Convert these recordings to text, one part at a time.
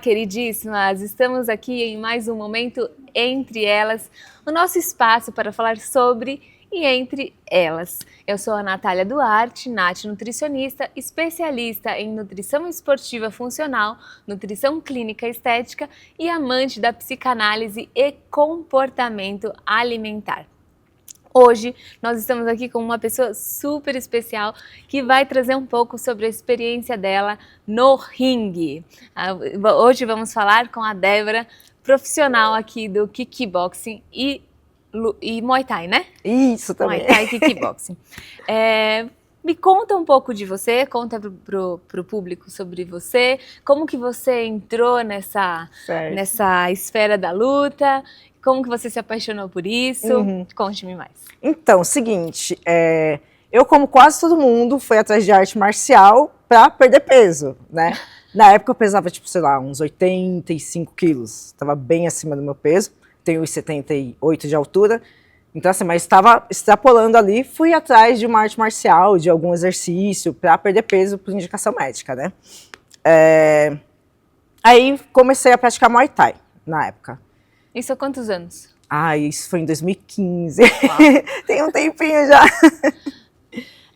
queridíssimas! Estamos aqui em mais um momento Entre Elas, o nosso espaço para falar sobre e entre elas. Eu sou a Natália Duarte, Nath nutricionista, especialista em nutrição esportiva funcional, nutrição clínica estética e amante da psicanálise e comportamento alimentar. Hoje nós estamos aqui com uma pessoa super especial que vai trazer um pouco sobre a experiência dela no ringue. Hoje vamos falar com a Débora, profissional aqui do kickboxing e Muay Thai, né? Isso também. Muay Thai e kickboxing. Me conta um pouco de você, conta pro público sobre você, como que você entrou nessa esfera da luta, como que você se apaixonou por isso? Conte-me mais. Então, seguinte, eu como quase todo mundo fui atrás de arte marcial para perder peso, né? Na época eu pesava, tipo, sei lá, uns 85 quilos, estava bem acima do meu peso, tenho 1,78 de altura, então assim, mas estava extrapolando ali, fui atrás de uma arte marcial, de algum exercício para perder peso por indicação médica, né? Aí comecei a praticar Muay Thai na época. Isso há quantos anos? Isso foi em 2015. Tem um tempinho já.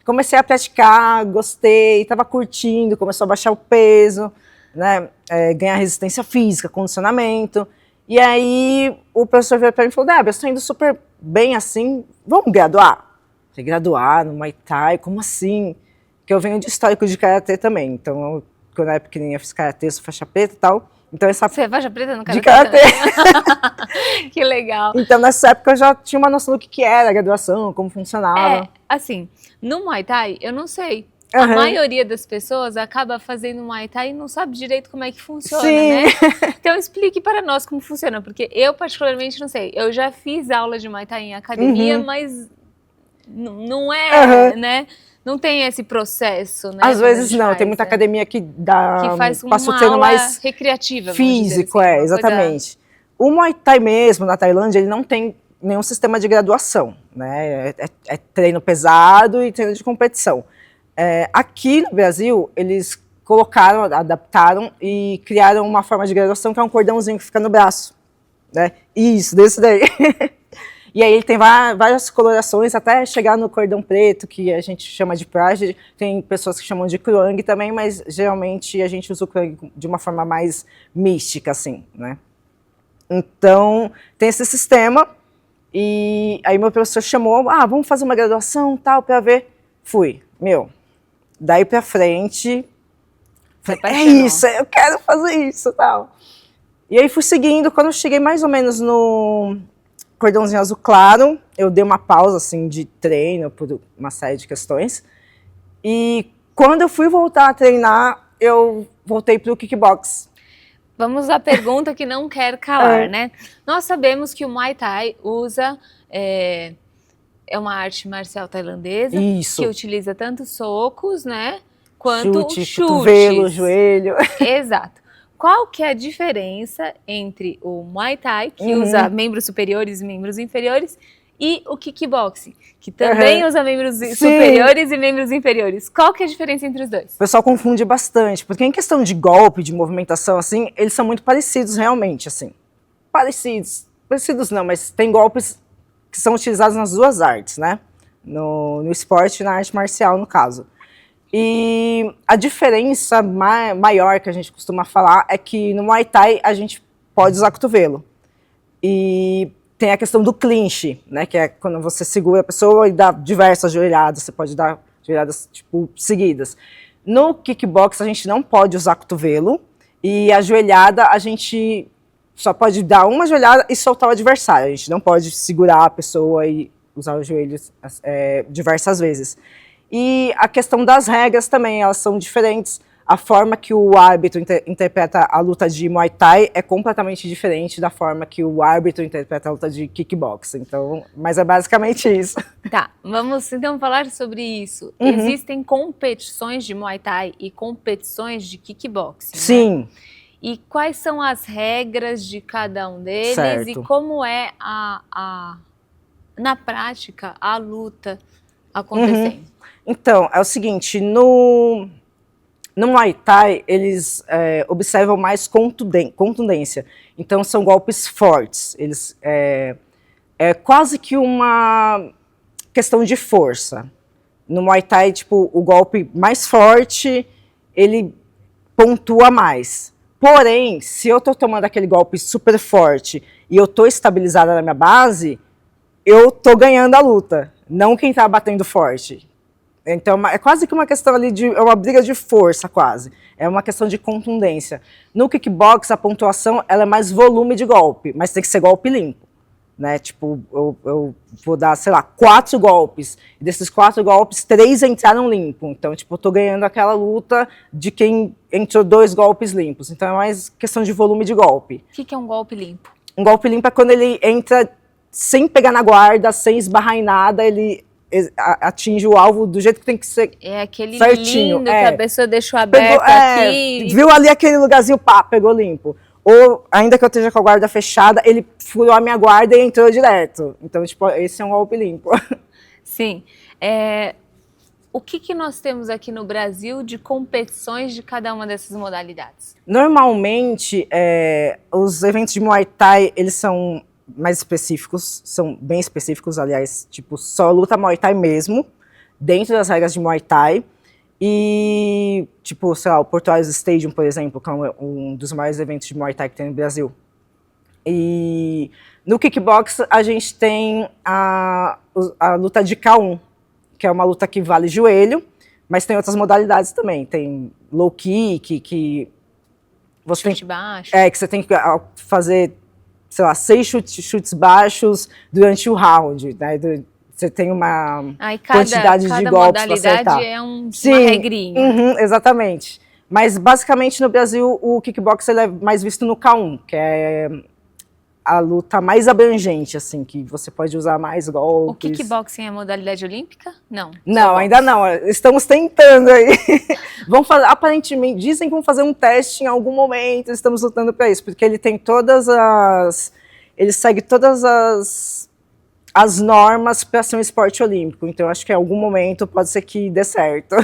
Comecei a praticar, gostei, estava curtindo, começou a baixar o peso, né? Ganhar resistência física, condicionamento. E aí o professor veio para mim e falou: Débora, você está indo super bem assim, vamos graduar? Falei, graduar no Muay Thai, como assim? Porque eu venho de histórico de karatê também, então quando eu era pequenininha fiz karatê, sou faixa preta e tal. Então, Você é faixa preta no karatê? De karatê. Que legal. Então, nessa época, eu já tinha uma noção do que era a graduação, como funcionava. Assim, no Muay Thai, eu não sei. A maioria das pessoas acaba fazendo Muay Thai e não sabe direito como é que funciona, né? Então, explique para nós como funciona, porque eu, particularmente, não sei. Eu já fiz aula de Muay Thai em academia, mas não é, né? Não tem esse processo, né? Às vezes não, tem muita academia que faz passa o uma treino aula mais recreativa, físico, assim, exatamente. O Muay Thai mesmo, na Tailândia, ele não tem nenhum sistema de graduação, né? É treino pesado e treino de competição. Aqui no Brasil, eles colocaram, adaptaram e criaram uma forma de graduação que é um cordãozinho que fica no braço, né? Isso, desse daí. E aí ele tem várias colorações, até chegar no cordão preto, que a gente chama de Prajna. Tem pessoas que chamam de Kurang também, mas geralmente a gente usa o Kurang de uma forma mais mística, assim, né? Então, tem esse sistema, e aí meu professor chamou, vamos fazer uma graduação, tal, para ver. Fui. Daí pra frente, é isso, eu quero fazer isso, tal. E aí fui seguindo, quando eu cheguei mais ou menos no cordãozinho azul claro, eu dei uma pausa assim de treino por uma série de questões. E quando eu fui voltar a treinar, eu voltei para o kickbox. Vamos à pergunta que não quer calar, né? Nós sabemos que o Muay Thai usa, é uma arte marcial tailandesa, que utiliza tanto socos, né, quanto chutes. Cotovelo, joelho. Exato. Qual que é a diferença entre o Muay Thai, que usa membros superiores e membros inferiores, e o kickboxing, que também usa membros superiores e membros inferiores? Qual que é a diferença entre os dois? O pessoal confunde bastante, porque em questão de golpe, de movimentação, assim, eles são muito parecidos realmente, assim. Parecidos não, mas tem golpes que são utilizados nas duas artes, né? No esporte e na arte marcial, no caso. E a diferença maior que a gente costuma falar é que no Muay Thai a gente pode usar cotovelo. E tem a questão do clinch, né, que é quando você segura a pessoa e dá diversas joelhadas, você pode dar joelhadas tipo, seguidas. No kickbox a gente não pode usar cotovelo e a joelhada a gente só pode dar uma joelhada e soltar o adversário. A gente não pode segurar a pessoa e usar os joelhos diversas vezes. E a questão das regras também, elas são diferentes. A forma que o árbitro interpreta a luta de Muay Thai é completamente diferente da forma que o árbitro interpreta a luta de kickboxing. Então, mas é basicamente isso. Tá, vamos então falar sobre isso. Existem competições de Muay Thai e competições de kickboxing, Sim. Né? E quais são as regras de cada um deles e como é na prática a luta acontecendo? Então, é o seguinte, No Muay Thai, eles observam mais contundência. Então, são golpes fortes. É quase que uma questão de força. No Muay Thai, tipo, o golpe mais forte, ele pontua mais. Porém, se eu tô tomando aquele golpe super forte e eu tô estabilizada na minha base, eu tô ganhando a luta, não quem tá batendo forte. Então, é quase que uma questão ali é uma briga de força, quase. É uma questão de contundência. No kickbox, a pontuação, ela é mais volume de golpe, mas tem que ser golpe limpo. Né? Tipo, eu vou dar, sei lá, 4 golpes. E desses 4 golpes, 3 entraram limpo. Então, tipo, eu tô ganhando aquela luta de quem entrou 2 golpes limpos. Então, é mais questão de volume de golpe. O que é um golpe limpo? Um golpe limpo é quando ele entra sem pegar na guarda, sem esbarrar em nada, ele atinge o alvo do jeito que tem que ser. É aquele certinho, lindo que a pessoa deixou aberto aqui. Viu ali aquele lugarzinho, pá, pegou limpo. Ou, ainda que eu esteja com a guarda fechada, ele furou a minha guarda e entrou direto. Então, tipo, esse é um golpe limpo. Sim. O que nós temos aqui no Brasil de competições de cada uma dessas modalidades? Normalmente, os eventos de Muay Thai, eles são mais específicos, são bem específicos, aliás, tipo, só luta Muay Thai mesmo, dentro das regras de Muay Thai. E, tipo, sei lá, o Portuários Stadium, por exemplo, que é um dos maiores eventos de Muay Thai que tem no Brasil. E no kickbox, a gente tem a luta de K1, que é uma luta que vale joelho, mas tem outras modalidades também. Tem low kick, que você chute baixo. Que você tem que fazer, sei lá, 6 chutes baixos durante o round, né? Você tem uma quantidade de golpes para acertar. Cada modalidade é uma regrinha. Exatamente. Mas, basicamente, no Brasil, o kickbox ele é mais visto no K1, que é a luta mais abrangente, assim, que você pode usar mais golpes. O kickboxing é modalidade olímpica? Não. Não, ainda não. Estamos tentando aí. Vamos fazer, aparentemente, dizem que vão fazer um teste em algum momento, estamos lutando para isso, porque ele tem ele segue todas as normas para ser um esporte olímpico. Então, acho que em algum momento pode ser que dê certo.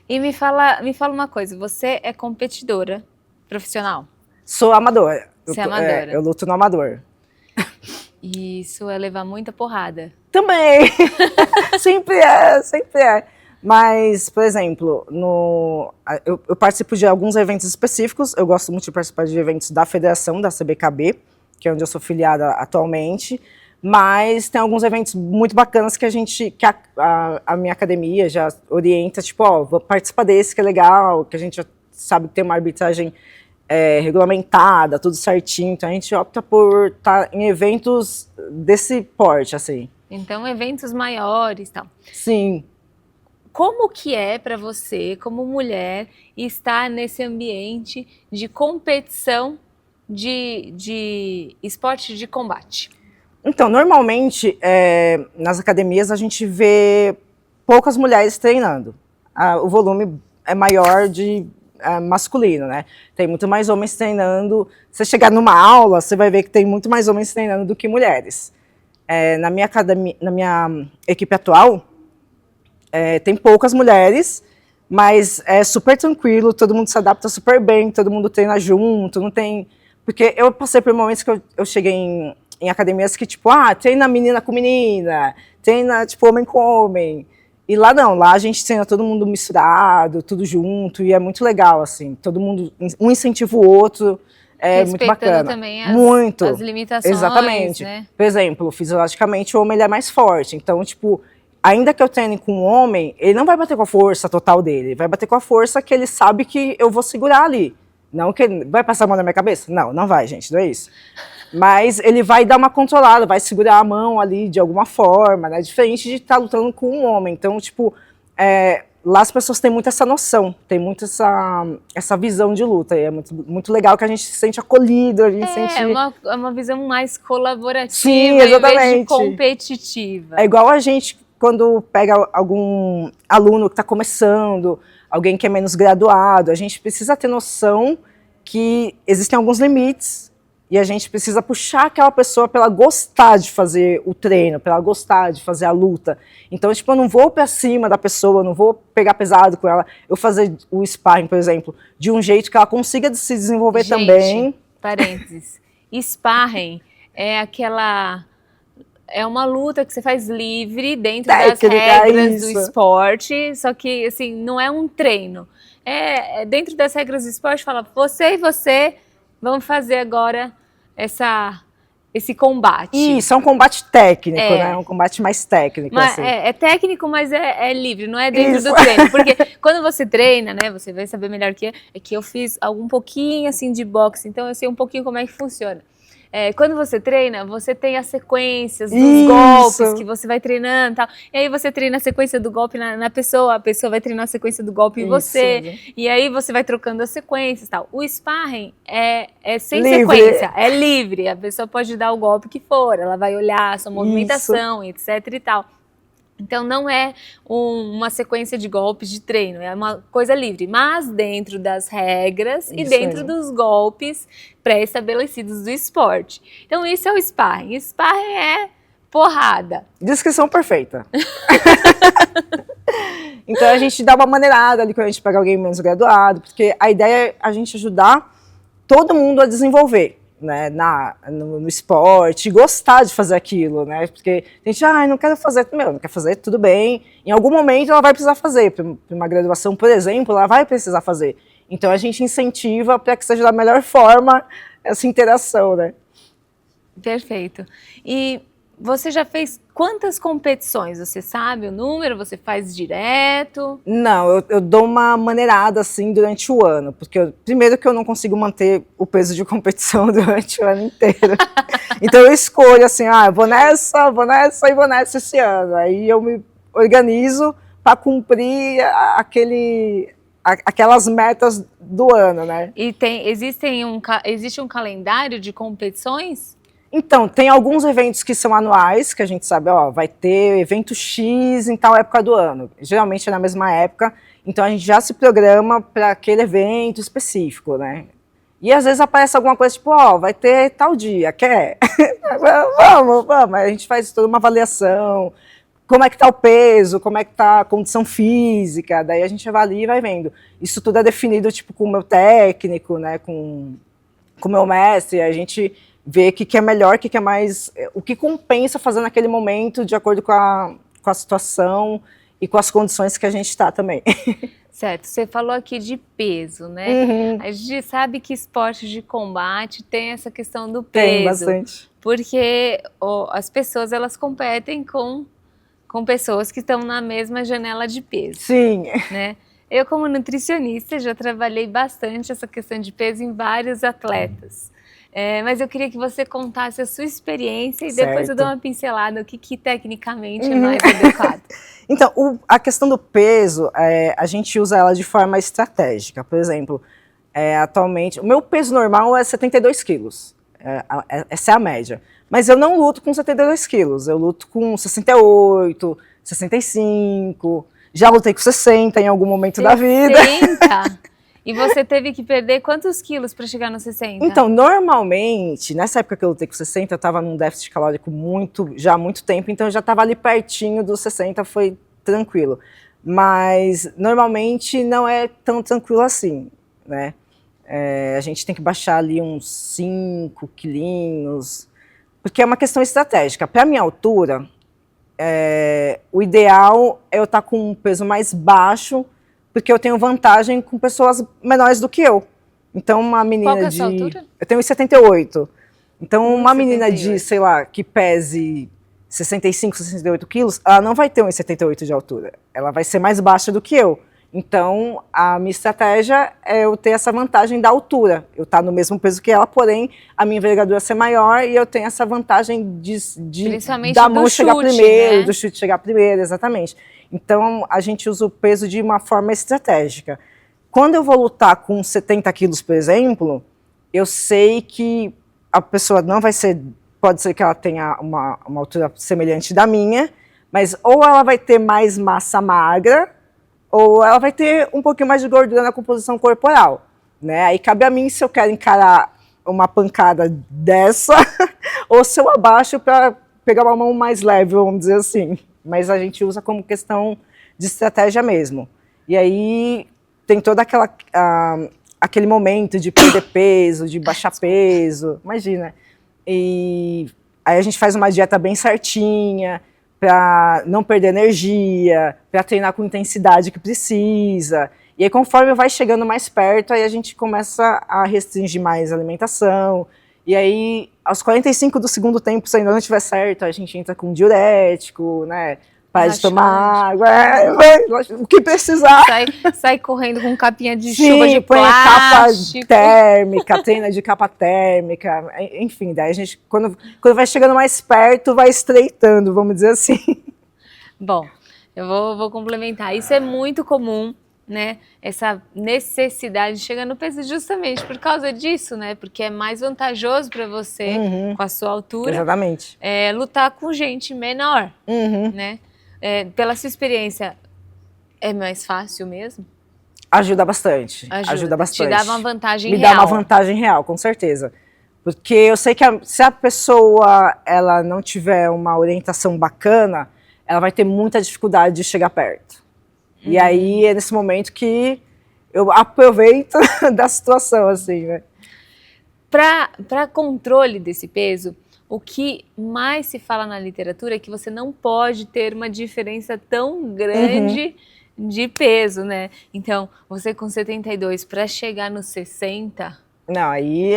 E me fala uma coisa, você é competidora profissional? Sou amadora. Você é amadora? Eu luto no amador. Isso é levar muita porrada. Também! Sempre é. Mas, por exemplo, eu participo de alguns eventos específicos, eu gosto muito de participar de eventos da federação, da CBKB, que é onde eu sou filiada atualmente, mas tem alguns eventos muito bacanas que a minha academia já orienta, tipo, vou participar desse que é legal, que a gente já sabe que tem uma arbitragem regulamentada, tudo certinho, então a gente opta por estar em eventos desse porte, assim. Então, eventos maiores e tal. Sim. Como que é para você, como mulher, estar nesse ambiente de competição de esporte de combate? Então, normalmente, nas academias, a gente vê poucas mulheres treinando. O volume é maior de masculino, né? Tem muito mais homens treinando. Se você chegar numa aula, você vai ver que tem muito mais homens treinando do que mulheres. Na minha academia, na minha equipe atual, tem poucas mulheres, mas é super tranquilo, todo mundo se adapta super bem, todo mundo treina junto, não tem... Porque eu passei por momentos que eu cheguei em academias que, tipo, treina menina com menina, treina, tipo, homem com homem. E lá não, lá a gente treina todo mundo misturado, tudo junto, e é muito legal, assim, todo mundo, um incentiva o outro, muito bacana. Também as limitações, exatamente. Né? Por exemplo, fisiologicamente o homem ele é mais forte, então, tipo, ainda que eu treine com um homem, ele não vai bater com a força total dele, ele vai bater com a força que ele sabe que eu vou segurar ali. Não que ele vai passar a mão na minha cabeça? Não, não vai, gente, não é isso. Mas ele vai dar uma controlada, vai segurar a mão ali de alguma forma, né? Diferente de estar lutando com um homem. Então, tipo, lá as pessoas têm muito essa noção, tem muito essa visão de luta. E é muito, muito legal que a gente se sente acolhido, a gente sente... É uma visão mais colaborativa. Sim, exatamente. Em vez de competitiva. É igual a gente, quando pega algum aluno que está começando, alguém que é menos graduado, a gente precisa ter noção que existem alguns limites e a gente precisa puxar aquela pessoa para ela gostar de fazer o treino, para ela gostar de fazer a luta. Então, tipo, eu não vou para cima da pessoa, eu não vou pegar pesado com ela, eu fazer o sparring, por exemplo, de um jeito que ela consiga se desenvolver também. Parênteses, sparring é uma luta que você faz livre dentro das regras do esporte, só que assim, não é um treino. Dentro das regras do esporte, fala, você e você vão fazer agora esse combate. Isso, é um combate técnico, né? É um combate mais técnico. Mas, assim. É técnico, mas é livre, não é dentro do treino. Porque quando você treina, né, você vai saber melhor que eu fiz um pouquinho assim de boxe, então eu sei um pouquinho como é que funciona. Quando você treina, você tem as sequências dos golpes que você vai treinando e tal. E aí você treina a sequência do golpe na pessoa, a pessoa vai treinar a sequência do golpe em você. E aí você vai trocando as sequências e tal. O sparring é sem sequência, é livre. A pessoa pode dar o golpe que for, ela vai olhar a sua movimentação, etc e tal. Então, não é uma sequência de golpes de treino, é uma coisa livre, mas dentro das regras e dentro dos golpes pré-estabelecidos do esporte. Então, isso é o sparring. Sparring é porrada. Descrição perfeita. Então, a gente dá uma maneirada ali quando a gente pega alguém menos graduado, porque a ideia é a gente ajudar todo mundo a desenvolver. Né, no esporte, gostar de fazer aquilo, né? Porque a gente, não quero fazer, não quer fazer, tudo bem. Em algum momento ela vai precisar fazer, para uma graduação, por exemplo, ela vai precisar fazer. Então a gente incentiva para que seja da melhor forma essa interação, né? Perfeito. E você já fez quantas competições? Você sabe o número? Você faz direto? Não, eu dou uma maneirada assim durante o ano, porque primeiro que eu não consigo manter o peso de competição durante o ano inteiro. Então eu escolho assim, eu vou nessa e vou nessa esse ano. Aí eu me organizo para cumprir aquelas metas do ano, né? E existe um calendário de competições? Então, tem alguns eventos que são anuais, que a gente sabe, vai ter evento X em tal época do ano. Geralmente é na mesma época, então a gente já se programa para aquele evento específico, né? E às vezes aparece alguma coisa tipo, vai ter tal dia, quer? Vamos. A gente faz toda uma avaliação, como é que tá o peso, como é que tá a condição física, daí a gente avalia e vai vendo. Isso tudo é definido tipo com o meu técnico, né, com o meu mestre, a gente ver o que é melhor, o que é mais, o que compensa fazer naquele momento, de acordo com a situação e com as condições que a gente está também. Certo, você falou aqui de peso, né? A gente sabe que esporte de combate tem essa questão do peso. Tem bastante. Porque as pessoas, elas competem com pessoas que estão na mesma janela de peso. Sim. Né? Eu, como nutricionista, já trabalhei bastante essa questão de peso em vários atletas. Mas eu queria que você contasse a sua experiência e depois eu dou uma pincelada, o que tecnicamente é mais adequado. Então, a questão do peso, a gente usa ela de forma estratégica. Por exemplo, atualmente, o meu peso normal é 72 quilos. Essa é a média. Mas eu não luto com 72 quilos, eu luto com 68, 65, já lutei com 60 em algum momento da vida. 60? E você teve que perder quantos quilos para chegar nos 60? Então, normalmente, nessa época que eu lutei com 60, eu estava num déficit calórico já há muito tempo, então eu já estava ali pertinho dos 60, foi tranquilo. Mas, normalmente, não é tão tranquilo assim, né? A gente tem que baixar ali uns 5 quilinhos, porque é uma questão estratégica. Para a minha altura, o ideal é eu estar com um peso mais baixo, porque eu tenho vantagem com pessoas menores do que eu. Então, uma menina Qual que é a sua altura? Eu tenho 1,78. Então, uma menina de, sei lá, que pese 65, 68 quilos, ela não vai ter 1,78 de altura. Ela vai ser mais baixa do que eu. Então, a minha estratégia é eu ter essa vantagem da altura. Eu estar no mesmo peso que ela, porém, a minha envergadura ser maior e eu tenho essa vantagem da mão chegar primeiro, né? Do chute chegar primeiro, exatamente. Então, a gente usa o peso de uma forma estratégica. Quando eu vou lutar com 70 quilos, por exemplo, eu sei que a pessoa não vai ser... Pode ser que ela tenha uma altura semelhante da minha, mas ou ela vai ter mais massa magra, ou ela vai ter um pouquinho mais de gordura na composição corporal, né? Aí cabe a mim se eu quero encarar uma pancada dessa, ou se eu abaixo para pegar uma mão mais leve, vamos dizer assim. Mas a gente usa como questão de estratégia mesmo. E aí tem toda aquele momento de perder peso, de baixar peso, imagina. E aí a gente faz uma dieta bem certinha, para não perder energia, para treinar com intensidade que precisa. E aí conforme vai chegando mais perto, aí a gente começa a restringir mais a alimentação. E aí, aos 45 do segundo tempo, se ainda não estiver certo, a gente entra com diurético, né? Para de tomar água, o que precisar. Sai correndo com capinha de Sim, chuva de põe plástico. Capa térmica, treina de capa térmica, enfim, daí a gente, quando vai chegando mais perto, vai estreitando, vamos dizer assim. Bom, eu vou complementar. Isso é muito comum, né? Essa necessidade de chegar no peso justamente por causa disso, né? Porque é mais vantajoso para você, com a sua altura, exatamente, lutar com gente menor, uhum. né? Pela sua experiência, é mais fácil mesmo? Ajuda bastante. Ajuda bastante. Te dá uma vantagem real. Me dá uma vantagem real, com certeza. Porque eu sei que se a pessoa ela não tiver uma orientação bacana, ela vai ter muita dificuldade de chegar perto. E aí é nesse momento que eu aproveito da situação, assim, né? Para controle desse peso, o que mais se fala na literatura é que você não pode ter uma diferença tão grande de peso, né? Então, você com 72 para chegar nos 60... Não, aí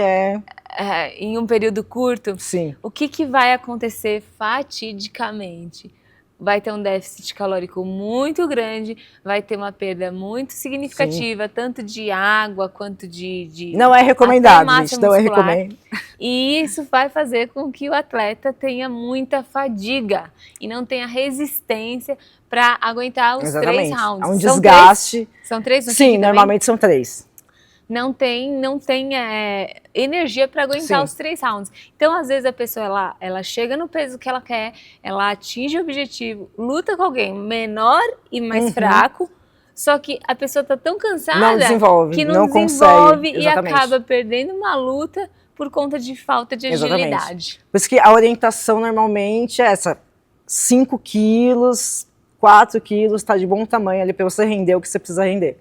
em um período curto, sim. O que vai acontecer fatidicamente? Vai ter um déficit calórico muito grande, vai ter uma perda muito significativa, sim, tanto de água quanto de não é recomendado, gente, não é recomendado. E isso vai fazer com que o atleta tenha muita fadiga e não tenha resistência para aguentar os exatamente. 3 rounds. É um desgaste. São 3? Sim, normalmente são 3. Não tem energia para aguentar, sim, os 3 rounds. Então, às vezes, a pessoa ela chega no peso que ela quer, ela atinge o objetivo, luta com alguém menor e mais fraco, só que a pessoa está tão cansada que não desenvolve e acaba perdendo uma luta por conta de falta de agilidade. Por isso que a orientação normalmente é essa, 5 quilos, 4 quilos, está de bom tamanho ali para você render o que você precisa render.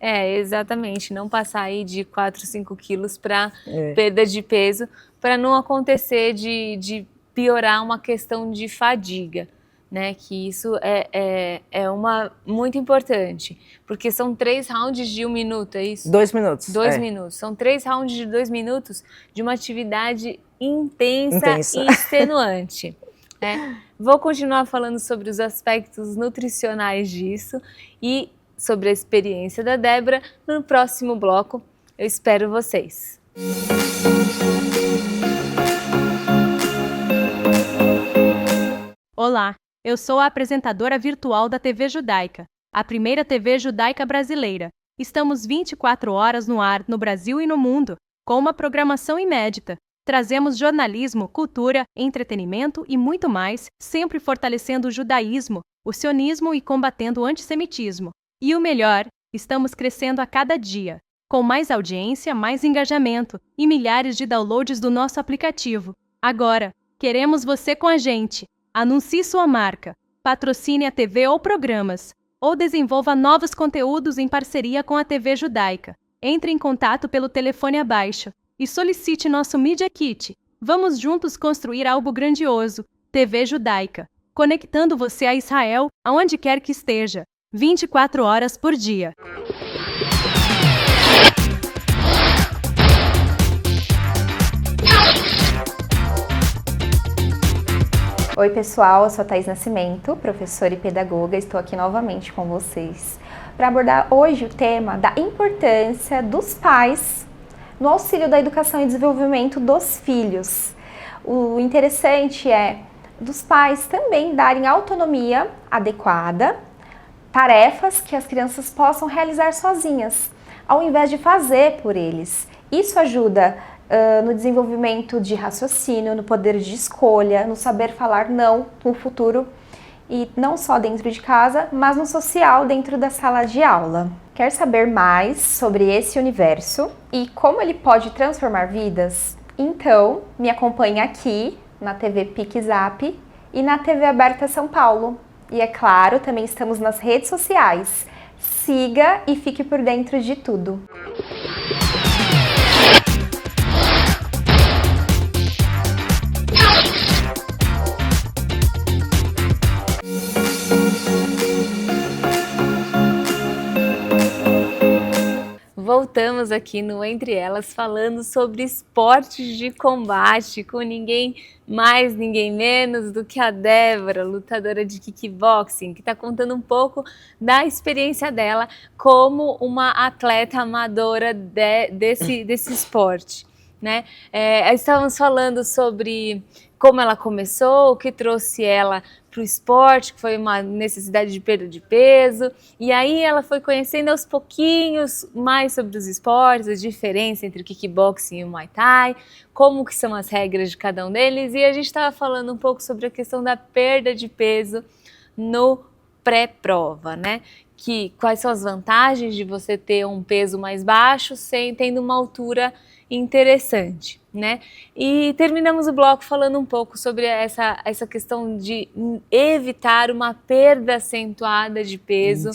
Exatamente, não passar aí de 4, 5 quilos para perda de peso, para não acontecer de piorar uma questão de fadiga, né? Que isso é muito importante, porque são 3 rounds de 1 minuto, é isso? 2 minutos. 2 minutos, são 3 rounds de 2 minutos de uma atividade intensa. E extenuante. Vou continuar falando sobre os aspectos nutricionais disso e sobre a experiência da Débora no próximo bloco. Eu espero vocês. Olá, eu sou a apresentadora virtual da TV Judaica, a primeira TV judaica brasileira. Estamos 24 horas no ar no Brasil e no mundo, com uma programação inédita. Trazemos jornalismo, cultura, entretenimento e muito mais, sempre fortalecendo o judaísmo, o sionismo e combatendo o antissemitismo. E o melhor, estamos crescendo a cada dia, com mais audiência, mais engajamento e milhares de downloads do nosso aplicativo. Agora, queremos você com a gente. Anuncie sua marca, patrocine a TV ou programas, ou desenvolva novos conteúdos em parceria com a TV Judaica. Entre em contato pelo telefone abaixo e solicite nosso Media Kit. Vamos juntos construir algo grandioso. TV Judaica, conectando você a Israel, aonde quer que esteja. 24 horas por dia. Oi pessoal, eu sou a Thaís Nascimento, professora e pedagoga, estou aqui novamente com vocês para abordar hoje o tema da importância dos pais no auxílio da educação e desenvolvimento dos filhos. O interessante é dos pais também darem autonomia adequada, tarefas que as crianças possam realizar sozinhas, ao invés de fazer por eles. Isso ajuda no desenvolvimento de raciocínio, no poder de escolha, no saber falar não no futuro e não só dentro de casa, mas no social dentro da sala de aula. Quer saber mais sobre esse universo e como ele pode transformar vidas? Então, me acompanhe aqui na TV PicZap e na TV Aberta São Paulo. E é claro, também estamos nas redes sociais. Siga e fique por dentro de tudo. Voltamos aqui no Entre Elas falando sobre esportes de combate com ninguém mais, ninguém menos do que a Débora, lutadora de kickboxing, que está contando um pouco da experiência dela como uma atleta amadora desse esporte, né? Estávamos falando sobre como ela começou, o que trouxe ela para o esporte, que foi uma necessidade de perda de peso, e aí ela foi conhecendo aos pouquinhos mais sobre os esportes, a diferença entre o kickboxing e o Muay Thai, como que são as regras de cada um deles, e a gente estava falando um pouco sobre a questão da perda de peso no pré-prova, né? Quais são as vantagens de você ter um peso mais baixo tendo uma altura interessante, né? E terminamos o bloco falando um pouco sobre essa questão de evitar uma perda acentuada de peso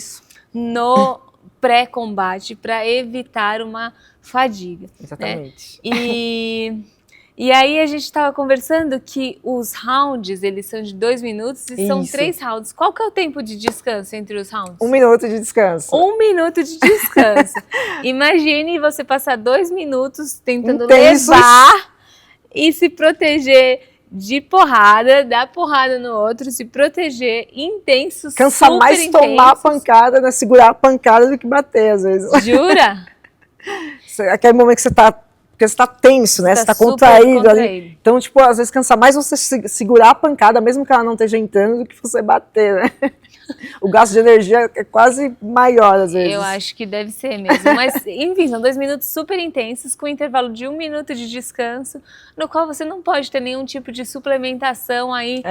no pré-combate para evitar uma fadiga. Exatamente. Né? E aí a gente estava conversando que os rounds, eles são de 2 minutos e são 3 rounds. Qual que é o tempo de descanso entre os rounds? 1 minuto de descanso. 1 minuto de descanso. Imagine você passar 2 minutos tentando levar e se proteger de porrada, dar porrada no outro, se proteger intensos, Cansa mais intensos. Tomar a pancada, né? Segurar a pancada do que bater, às vezes. Jura? Aquele momento que você tá... Porque você tá tenso, né? Você tá contraído ali. Então, tipo, às vezes cansa mais você segurar a pancada, mesmo que ela não esteja entrando, do que você bater, né? O gasto de energia é quase maior, às vezes. Eu acho que deve ser mesmo. Mas, enfim, são 2 minutos super intensos, com intervalo de 1 minuto de descanso, no qual você não pode ter nenhum tipo de suplementação aí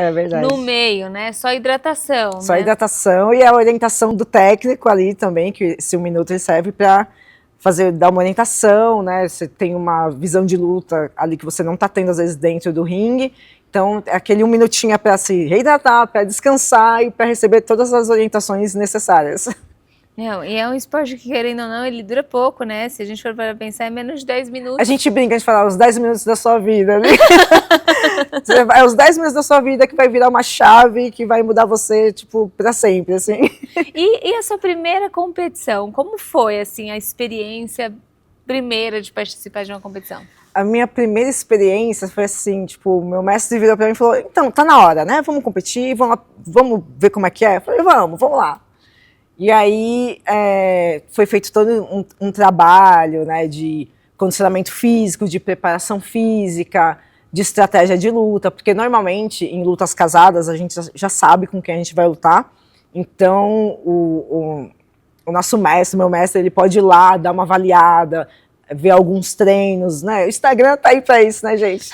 no meio, né? Só hidratação. Só hidratação e a orientação do técnico ali também, que esse 1 minuto ele serve para dar uma orientação, né? Você tem uma visão de luta ali que você não está tendo, às vezes, dentro do ringue. Então, aquele 1 minutinho é para se reidratar, para descansar e para receber todas as orientações necessárias. Não, e é um esporte que, querendo ou não, ele dura pouco, né? Se a gente for para pensar, é menos de 10 minutos. A gente brinca, a gente fala os 10 minutos da sua vida, né? É os 10 minutos da sua vida que vai virar uma chave que vai mudar você, tipo, para sempre, assim. E a sua primeira competição? Como foi, assim, a experiência primeira de participar de uma competição? A minha primeira experiência foi assim, tipo, meu mestre virou para mim e falou, então, tá na hora, né? Vamos competir, vamos ver como é que é? Eu falei, vamos lá. E aí foi feito todo um trabalho, né, de condicionamento físico, de preparação física, de estratégia de luta, porque normalmente em lutas casadas a gente já sabe com quem a gente vai lutar. Então o nosso mestre, meu mestre, ele pode ir lá, dar uma avaliada, ver alguns treinos, né? O Instagram tá aí para isso, né, gente?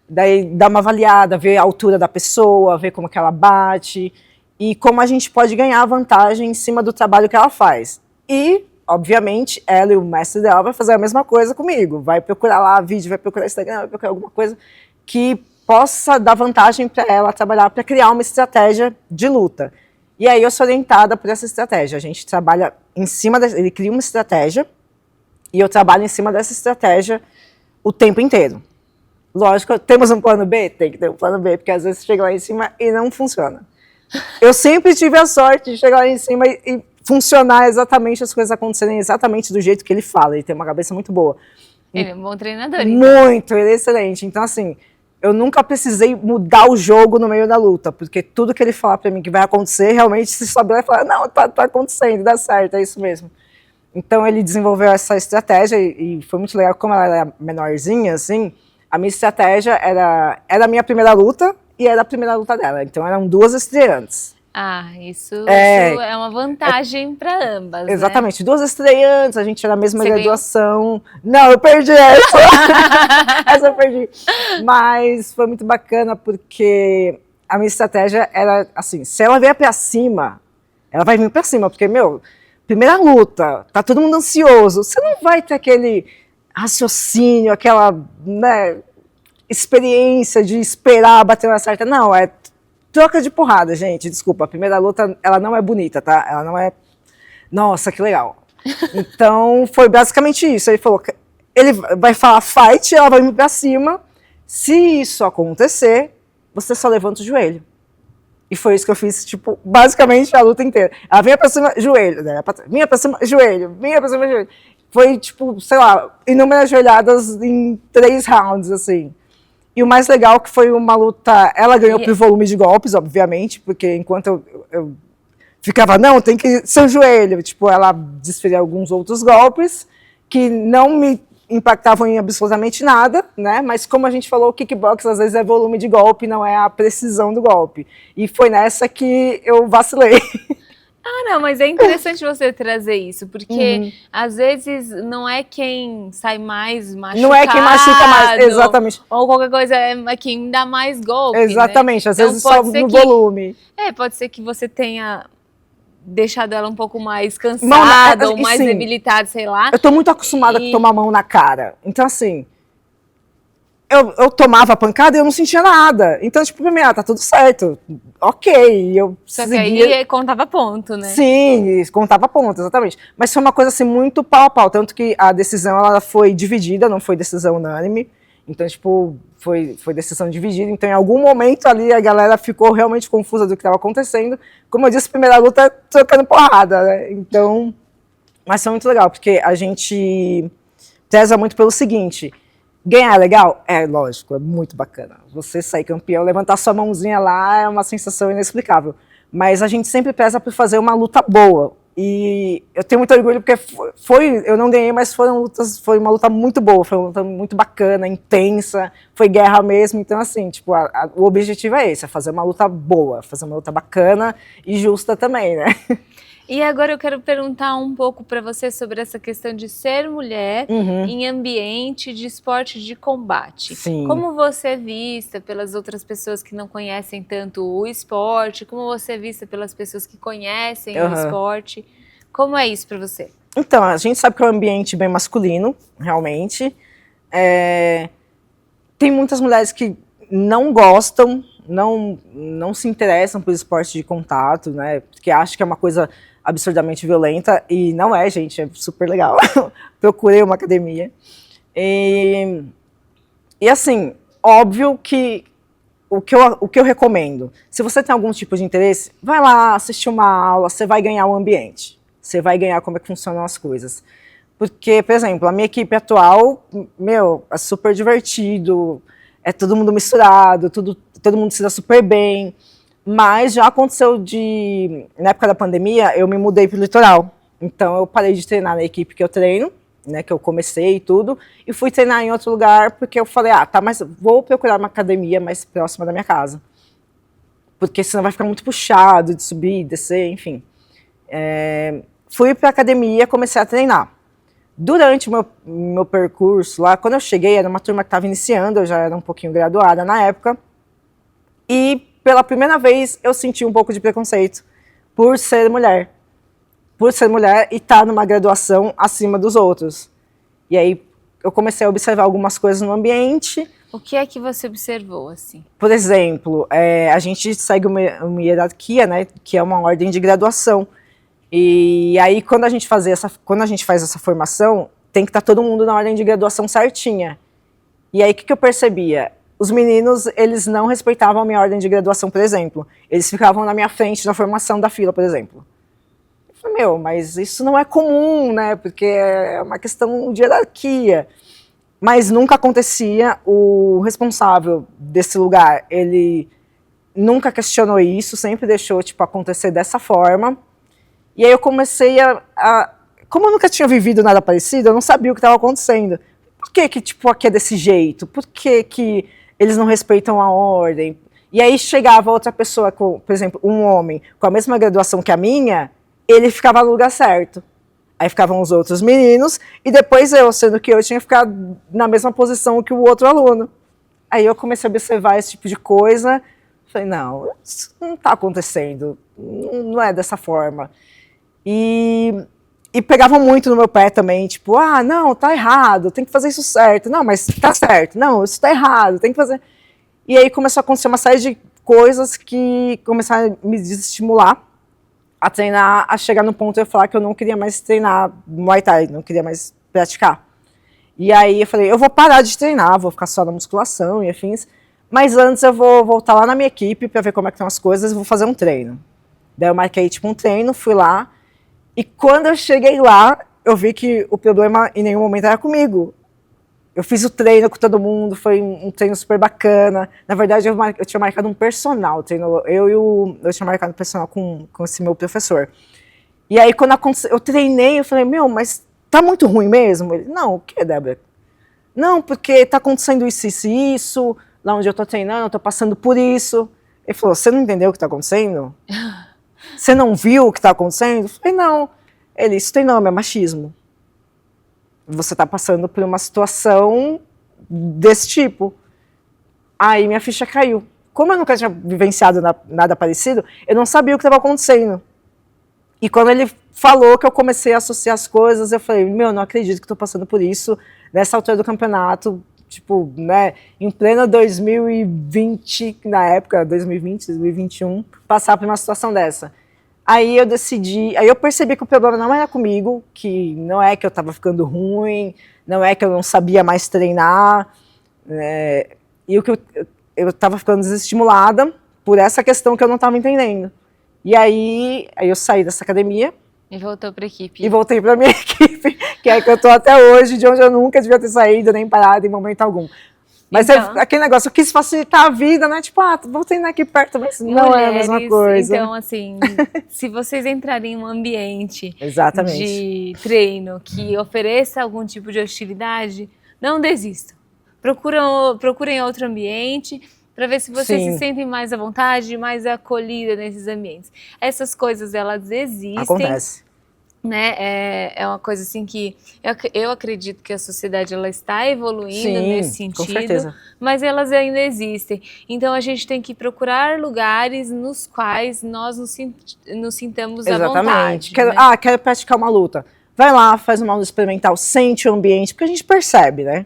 Daí dar uma avaliada, ver a altura da pessoa, ver como que ela bate e como a gente pode ganhar vantagem em cima do trabalho que ela faz. E, obviamente, ela e o mestre dela vai fazer a mesma coisa comigo. Vai procurar lá vídeo, vai procurar Instagram, vai procurar alguma coisa que possa dar vantagem para ela trabalhar, para criar uma estratégia de luta. E aí eu sou orientada por essa estratégia. A gente trabalha em cima, ele cria uma estratégia e eu trabalho em cima dessa estratégia o tempo inteiro. Lógico, temos um plano B? Tem que ter um plano B, porque às vezes chega lá em cima e não funciona. Eu sempre tive a sorte de chegar lá em cima e funcionar exatamente, as coisas acontecerem exatamente do jeito que ele fala. Ele tem uma cabeça muito boa. Ele é um bom treinador. Muito, ele é excelente. Então, assim, eu nunca precisei mudar o jogo no meio da luta, porque tudo que ele falar pra mim que vai acontecer, realmente se souber, vai falar, não, tá acontecendo, dá certo, é isso mesmo. Então, ele desenvolveu essa estratégia e foi muito legal. Como ela era menorzinha, assim, a minha estratégia era a minha primeira luta, e era a primeira luta dela, então eram 2 estreantes. Isso é uma vantagem para ambas, exatamente, né? 2 estreantes, a gente era a mesma graduação. Ganhou? Não, eu perdi essa. Essa eu perdi. Mas foi muito bacana porque a minha estratégia era assim, se ela vier pra cima, ela vai vir pra cima, porque, primeira luta, tá todo mundo ansioso, você não vai ter aquele raciocínio, aquela, né, experiência de esperar bater na certa, não, é troca de porrada, gente, desculpa, a primeira luta, ela não é bonita, tá? Ela não é, nossa, que legal. Então, foi basicamente isso, ele falou, ele vai falar fight, ela vai vir pra cima, se isso acontecer, você só levanta o joelho. E foi isso que eu fiz, tipo, basicamente a luta inteira. Ela vinha pra cima, joelho, né? Vinha pra cima, joelho, vinha pra cima, joelho. Foi, tipo, sei lá, inúmeras joelhadas em 3 rounds, assim. E o mais legal que foi uma luta, ela ganhou por volume de golpes, obviamente, porque enquanto eu ficava, não, tem que ser o joelho, tipo, ela desferia alguns outros golpes que não me impactavam em absolutamente nada, né? Mas como a gente falou, o kickbox às vezes é volume de golpe, não é a precisão do golpe. E foi nessa que eu vacilei. Ah, não, mas é interessante você trazer isso, porque às vezes não é quem sai mais machucado. Não é quem machuca mais, exatamente. Ou qualquer coisa, é quem dá mais golpe, exatamente, né? Às vezes só no volume. Pode ser que você tenha deixado ela um pouco mais cansada ou mais debilitada, sei lá. Eu tô muito acostumada a tomar mão na cara. Então, assim, eu tomava a pancada e eu não sentia nada. Então, tipo, pra mim, tá tudo certo. Ok. Só que aí contava ponto, né? Sim, contava ponto, exatamente. Mas foi uma coisa, assim, muito pau a pau. Tanto que a decisão, ela foi dividida, não foi decisão unânime. Então, tipo, foi decisão dividida. Então, em algum momento ali, a galera ficou realmente confusa do que estava acontecendo. Como eu disse, a primeira luta trocando porrada, né? Então, mas foi muito legal, porque a gente preza muito pelo seguinte: ganhar é legal? É, lógico, é muito bacana. Você sair campeão, levantar sua mãozinha lá é uma sensação inexplicável. Mas a gente sempre preza por fazer uma luta boa. E eu tenho muito orgulho porque eu não ganhei, mas foi uma luta muito boa, foi uma luta muito bacana, intensa, foi guerra mesmo. Então, assim, tipo, o objetivo é esse, é fazer uma luta boa, fazer uma luta bacana e justa também, né? E agora eu quero perguntar um pouco para você sobre essa questão de ser mulher em ambiente de esporte de combate. Sim. Como você é vista pelas outras pessoas que não conhecem tanto o esporte? Como você é vista pelas pessoas que conhecem o esporte? Como é isso para você? Então, a gente sabe que é um ambiente bem masculino, realmente. Tem muitas mulheres que não gostam, não se interessam por esporte de contato, né? Porque acham que é uma coisa absurdamente violenta, e não é, gente, é super legal. Procurei uma academia. E assim, óbvio que o que eu recomendo, se você tem algum tipo de interesse, vai lá assistir uma aula, você vai ganhar o ambiente, você vai ganhar como é que funcionam as coisas. Porque, por exemplo, a minha equipe atual, é super divertido, é todo mundo misturado, todo mundo se dá super bem. Mas já aconteceu na época da pandemia, eu me mudei para o litoral. Então eu parei de treinar na equipe que eu treino, né, que eu comecei e tudo, e fui treinar em outro lugar porque eu falei, mas vou procurar uma academia mais próxima da minha casa. Porque senão vai ficar muito puxado de subir, descer, enfim. Fui para a academia, comecei a treinar. Durante o meu percurso lá, quando eu cheguei, era uma turma que estava iniciando, eu já era um pouquinho graduada na época, e pela primeira vez eu senti um pouco de preconceito por ser mulher. Por ser mulher e estar numa graduação acima dos outros. E aí eu comecei a observar algumas coisas no ambiente. O que é que você observou, assim? Por exemplo, a gente segue uma hierarquia, né, que é uma ordem de graduação. E aí quando a gente faz essa formação, tem que estar todo mundo na ordem de graduação certinha. E aí o que eu percebia? Os meninos, eles não respeitavam a minha ordem de graduação, por exemplo. Eles ficavam na minha frente na formação da fila, por exemplo. Eu falei, mas isso não é comum, né? Porque é uma questão de hierarquia. Mas nunca acontecia. O responsável desse lugar, ele nunca questionou isso, sempre deixou, tipo, acontecer dessa forma. E aí eu comecei como eu nunca tinha vivido nada parecido, eu não sabia o que estava acontecendo. Por que tipo, aqui é desse jeito? Por que eles não respeitam a ordem? E aí chegava outra pessoa, por exemplo, um homem com a mesma graduação que a minha, ele ficava no lugar certo. Aí ficavam os outros meninos, e depois eu, sendo que eu tinha ficado na mesma posição que o outro aluno. Aí eu comecei a observar esse tipo de coisa, Falei, não, isso não está acontecendo, não é dessa forma. E pegavam muito no meu pé também, tipo, não, tá errado, tem que fazer isso certo. Não, mas tá certo. Não, isso tá errado, tem que fazer... E aí começou a acontecer uma série de coisas que começaram a me desestimular a treinar, a chegar no ponto de eu falar que eu não queria mais treinar Muay Thai, não queria mais praticar. E aí eu falei, eu vou parar de treinar, vou ficar só na musculação e afins, mas antes eu vou voltar lá na minha equipe para ver como é que estão as coisas e vou fazer um treino. Daí eu marquei tipo um treino, fui lá, e quando eu cheguei lá, eu vi que o problema em nenhum momento era comigo. Eu fiz o treino com todo mundo, foi um treino super bacana. Na verdade, eu tinha marcado um personal treino. Eu tinha marcado um personal com esse meu professor. E aí, quando eu treinei, eu falei, mas tá muito ruim mesmo? Ele, não, o que, Débora? Não, porque tá acontecendo isso, isso e isso. Lá onde eu tô treinando, eu tô passando por isso. Ele falou, você não entendeu o que tá acontecendo? Você não viu o que tá acontecendo? Eu falei, não. Ele, isso tem nome, é machismo. Você está passando por uma situação desse tipo. Aí minha ficha caiu. Como eu nunca tinha vivenciado nada parecido, eu não sabia o que estava acontecendo. E quando ele falou que eu comecei a associar as coisas, eu falei, não acredito que estou passando por isso nessa altura do campeonato, tipo, né, em plena 2020, na época, 2020, 2021, passar por uma situação dessa. Aí eu percebi que o problema não era comigo, que não é que eu estava ficando ruim, não é que eu não sabia mais treinar, e o que eu estava ficando desestimulada por essa questão que eu não estava entendendo. E aí eu saí dessa academia. E voltou para a equipe. E voltei para a minha equipe, que é que eu estou até hoje, de onde eu nunca devia ter saído, nem parado em momento algum. Mas então, aquele negócio, eu quis facilitar a vida, né? Tipo, vou treinar aqui perto, mas não é a mesma coisa. Então, assim, se vocês entrarem em um ambiente Exatamente. de treino que ofereça algum tipo de hostilidade, não desistam. Procurem outro ambiente para ver se vocês se sentem mais à vontade, mais acolhida nesses ambientes. Essas coisas, elas existem. Acontece. Né? É uma coisa assim que eu acredito que a sociedade ela está evoluindo nesse sentido, com certeza. Mas elas ainda existem. Então a gente tem que procurar lugares nos quais nós nos sintamos à vontade. Quero praticar uma luta. Vai lá, faz uma aula experimental, sente o ambiente, porque a gente percebe, né?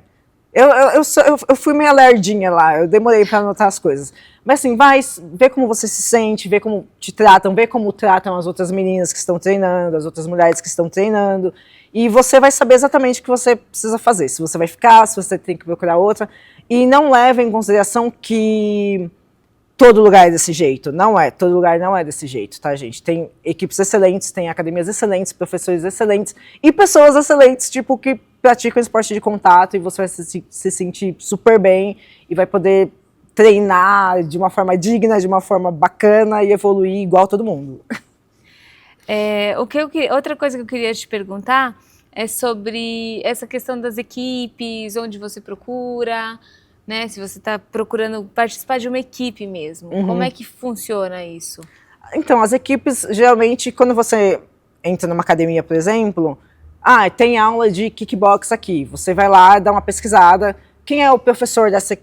Eu fui meio lerdinha lá, eu demorei para anotar as coisas. Mas assim, vai ver como você se sente, ver como te tratam, ver como tratam as outras meninas que estão treinando, as outras mulheres que estão treinando. E você vai saber exatamente o que você precisa fazer. Se você vai ficar, se você tem que procurar outra. E não leve em consideração que todo lugar é desse jeito. Não é, todo lugar não é desse jeito, tá, gente? Tem equipes excelentes, tem academias excelentes, professores excelentes e pessoas excelentes, tipo, que praticam esporte de contato e você vai se sentir super bem e vai poder treinar de uma forma digna, de uma forma bacana e evoluir igual todo mundo. Outra coisa que eu queria te perguntar é sobre essa questão das equipes, onde você procura, né? Se você está procurando participar de uma equipe mesmo, como é que funciona isso? Então, as equipes, geralmente, quando você entra numa academia, por exemplo, tem aula de kickbox aqui, você vai lá, dá uma pesquisada, quem é o professor dessa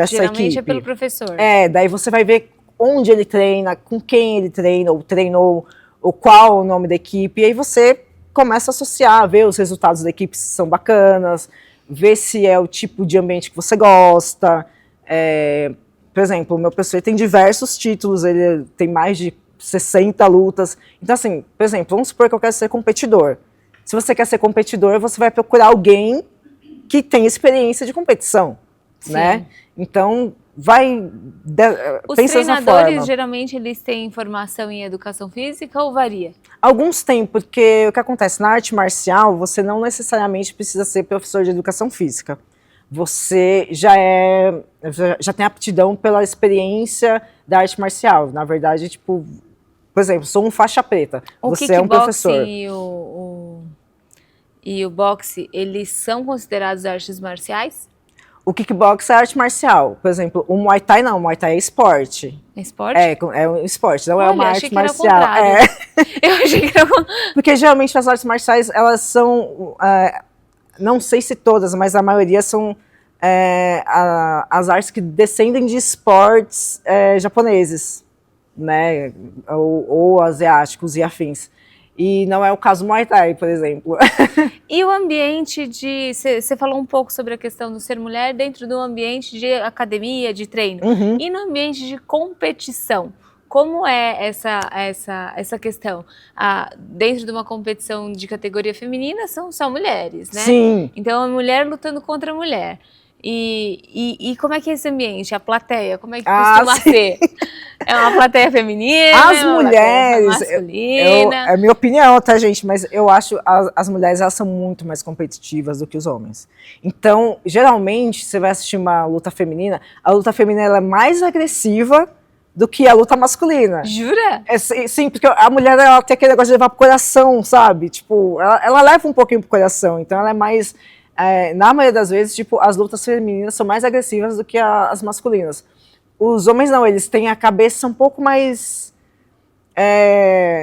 Geralmente equipe? É pelo professor. Daí você vai ver onde ele treina, com quem ele treina, ou treinou, ou qual o nome da equipe, e aí você começa a associar, ver os resultados da equipe se são bacanas, ver se é o tipo de ambiente que você gosta. Por exemplo, o meu professor tem diversos títulos, ele tem mais de 60 lutas. Então, assim, por exemplo, vamos supor que eu quero ser competidor. Se você quer ser competidor, você vai procurar alguém que tem experiência de competição, né? Então, Os pensa dessa forma. treinadores, geralmente, eles têm formação em educação física ou varia? Alguns têm, porque o que acontece na arte marcial, você não necessariamente precisa ser professor de educação física. Você já tem aptidão pela experiência da arte marcial. Na verdade, tipo, por exemplo, sou um faixa preta, você é um professor. E o boxe, eles são considerados artes marciais? O kickbox é arte marcial. Por exemplo, o Muay Thai não, o Muay Thai é esporte. É esporte? É um esporte, não é uma arte marcial. Eu achei que era Porque geralmente as artes marciais, elas são, não sei se todas, mas a maioria são as artes que descendem de esportes japoneses, né, ou asiáticos e afins. E não é o caso do Muay Thai, por exemplo. E o ambiente de... Você falou um pouco sobre a questão do ser mulher dentro do ambiente de academia, de treino. Uhum. E no ambiente de competição, como é essa questão? Dentro de uma competição de categoria feminina, são só mulheres, né? Sim. Então, a mulher lutando contra a mulher. E como é que é esse ambiente? A plateia, como é que costuma ser? É uma plateia feminina? As mulheres, masculina? É minha opinião, tá, gente? Mas eu acho as mulheres, elas são muito mais competitivas do que os homens. Então, geralmente, você vai assistir uma luta feminina, a luta feminina ela é mais agressiva do que a luta masculina. Jura? Sim, porque a mulher, ela tem aquele negócio de levar pro coração, sabe? Tipo, ela leva um pouquinho pro coração, então ela é mais... na maioria das vezes, tipo, as lutas femininas são mais agressivas do que as masculinas. Os homens não, eles têm a cabeça um pouco mais...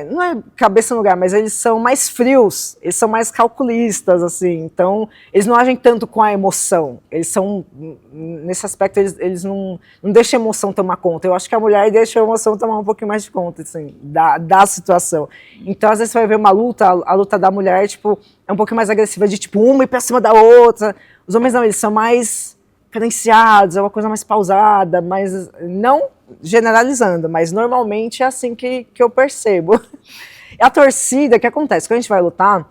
não é cabeça no lugar, mas eles são mais frios, eles são mais calculistas, assim, então eles não agem tanto com a emoção, eles são, nesse aspecto, eles não deixam a emoção tomar conta. Eu acho que a mulher deixa a emoção tomar um pouquinho mais de conta, assim, da situação. Então, às vezes você vai ver uma luta, a luta da mulher, tipo, é um pouquinho mais agressiva, de tipo, uma ir pra cima da outra. Os homens não, eles são mais cadenciados, é uma coisa mais pausada, mas não generalizando, mas normalmente é assim que eu percebo. A torcida, o que acontece? Quando a gente vai lutar,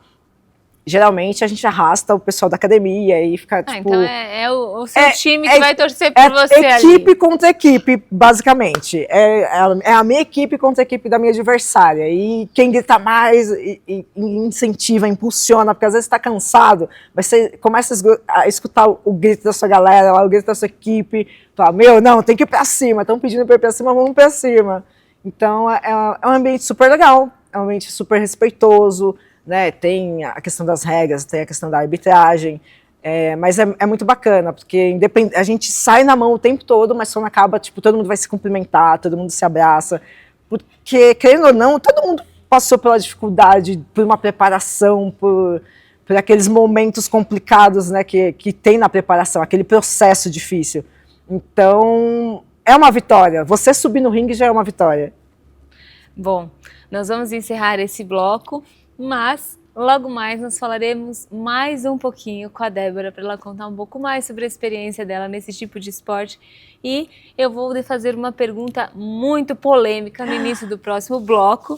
geralmente a gente arrasta o pessoal da academia e fica, tipo... Então é o seu time que vai torcer por você equipe ali. contra equipe, basicamente. É a minha equipe contra a equipe da minha adversária. E quem grita mais incentiva, impulsiona, porque às vezes você está cansado, mas você começa a escutar o grito da sua galera, o grito da sua equipe, fala, não, tem que ir pra cima, estão pedindo pra ir pra cima, vamos pra cima. Então é um ambiente super legal, é um ambiente super respeitoso, né, tem a questão das regras, tem a questão da arbitragem, mas é muito bacana, porque a gente sai na mão o tempo todo, mas quando acaba, tipo, todo mundo vai se cumprimentar, todo mundo se abraça, porque, querendo ou não, todo mundo passou pela dificuldade, por uma preparação, por aqueles momentos complicados, né, que tem na preparação, aquele processo difícil. Então, é uma vitória. Você subir no ringue já é uma vitória. Bom, nós vamos encerrar esse bloco, mas logo mais nós falaremos mais um pouquinho com a Débora para ela contar um pouco mais sobre a experiência dela nesse tipo de esporte. E eu vou lhe fazer uma pergunta muito polêmica no início do próximo bloco.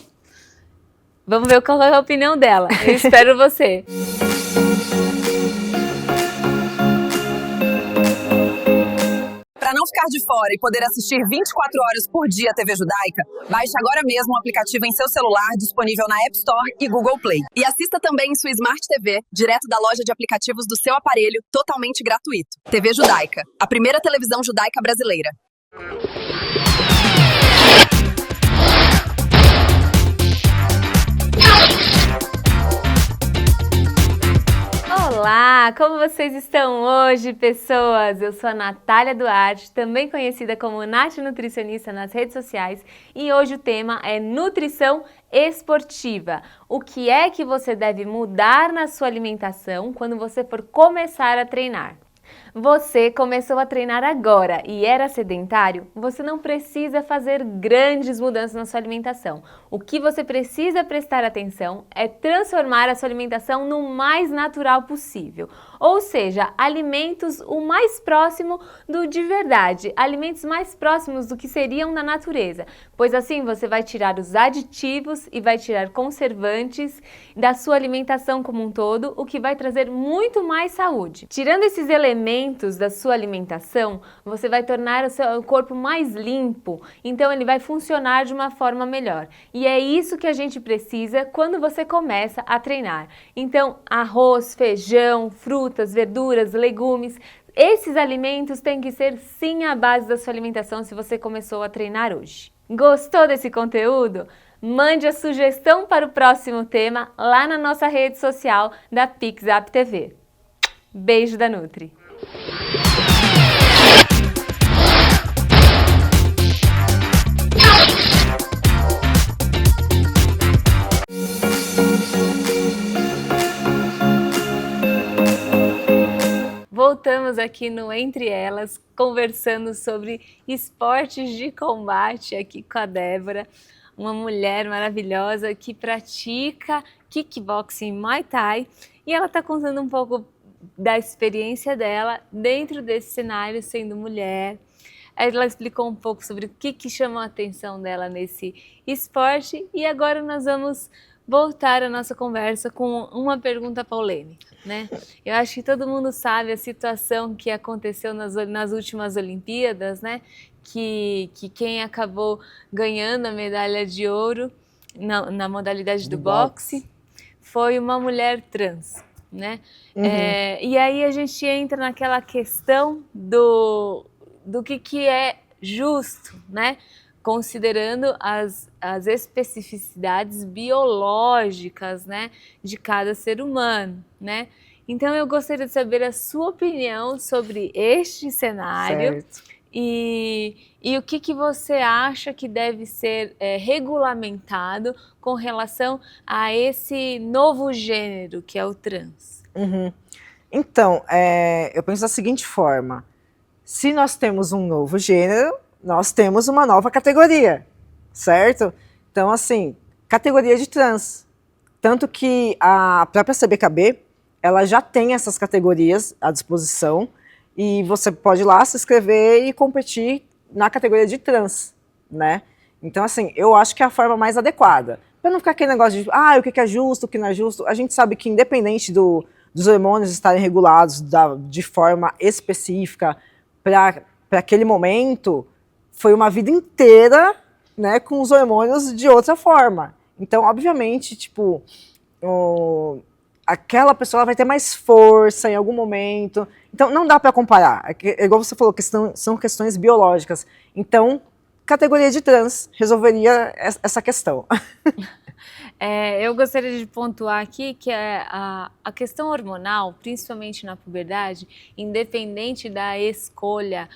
Vamos ver qual é a opinião dela. Eu espero você. Para não ficar de fora e poder assistir 24 horas por dia a TV Judaica, baixe agora mesmo o aplicativo em seu celular, disponível na App Store e Google Play. E assista também em sua Smart TV, direto da loja de aplicativos do seu aparelho, totalmente gratuito. TV Judaica, a primeira televisão judaica brasileira. Olá, como vocês estão hoje, pessoas? Eu sou a Natália Duarte, também conhecida como Nath Nutricionista nas redes sociais, e hoje o tema é nutrição esportiva. O que é que você deve mudar na sua alimentação quando você for começar a treinar? Você começou a treinar agora e era sedentário? Você não precisa fazer grandes mudanças na sua alimentação. O que você precisa prestar atenção é transformar a sua alimentação no mais natural possível. Ou seja, alimentos o mais próximo do de verdade, alimentos mais próximos do que seriam na natureza, pois assim você vai tirar os aditivos e vai tirar conservantes da sua alimentação como um todo, o que vai trazer muito mais saúde. Tirando esses elementos da sua alimentação, você vai tornar o seu corpo mais limpo, então ele vai funcionar de uma forma melhor. E é isso que a gente precisa quando você começa a treinar. Então, arroz, feijão, frutas, verduras, legumes, esses alimentos têm que ser sim a base da sua alimentação se você começou a treinar hoje. Gostou desse conteúdo? Mande a sugestão para o próximo tema lá na nossa rede social da PixApp TV. Beijo da Nutri! Voltamos estamos aqui no Entre Elas, conversando sobre esportes de combate aqui com a Débora, uma mulher maravilhosa que pratica kickboxing e Muay Thai, e ela está contando um pouco da experiência dela dentro desse cenário, sendo mulher. Ela explicou um pouco sobre o que chamou a atenção dela nesse esporte, e agora nós vamos voltar a nossa conversa com uma pergunta polêmica, né? Eu acho que todo mundo sabe a situação que aconteceu nas últimas Olimpíadas, né? Que quem acabou ganhando a medalha de ouro na modalidade do boxe foi uma mulher trans, né? Uhum. E aí a gente entra naquela questão do que é justo, né? Considerando as especificidades biológicas, né, de cada ser humano, né? Então eu gostaria de saber a sua opinião sobre este cenário. Certo. E o que você acha que deve ser regulamentado com relação a esse novo gênero que é o trans? Uhum. Então, eu penso da seguinte forma: se nós temos um novo gênero, nós temos uma nova categoria, certo? Então, assim, categoria de trans. Tanto que a própria CBKB, ela já tem essas categorias à disposição, e você pode ir lá se inscrever e competir na categoria de trans, né? Então, assim, eu acho que é a forma mais adequada. Para não ficar aquele negócio de, o que é justo, o que não é justo. A gente sabe que, independente dos hormônios estarem regulados de forma específica para aquele momento, foi uma vida inteira, né, com os hormônios de outra forma. Então, obviamente, tipo, aquela pessoa vai ter mais força em algum momento. Então, não dá para comparar. É igual você falou, são questões biológicas. Então, categoria de trans resolveria essa questão. Eu gostaria de pontuar aqui que a questão hormonal, principalmente na puberdade, independente da escolha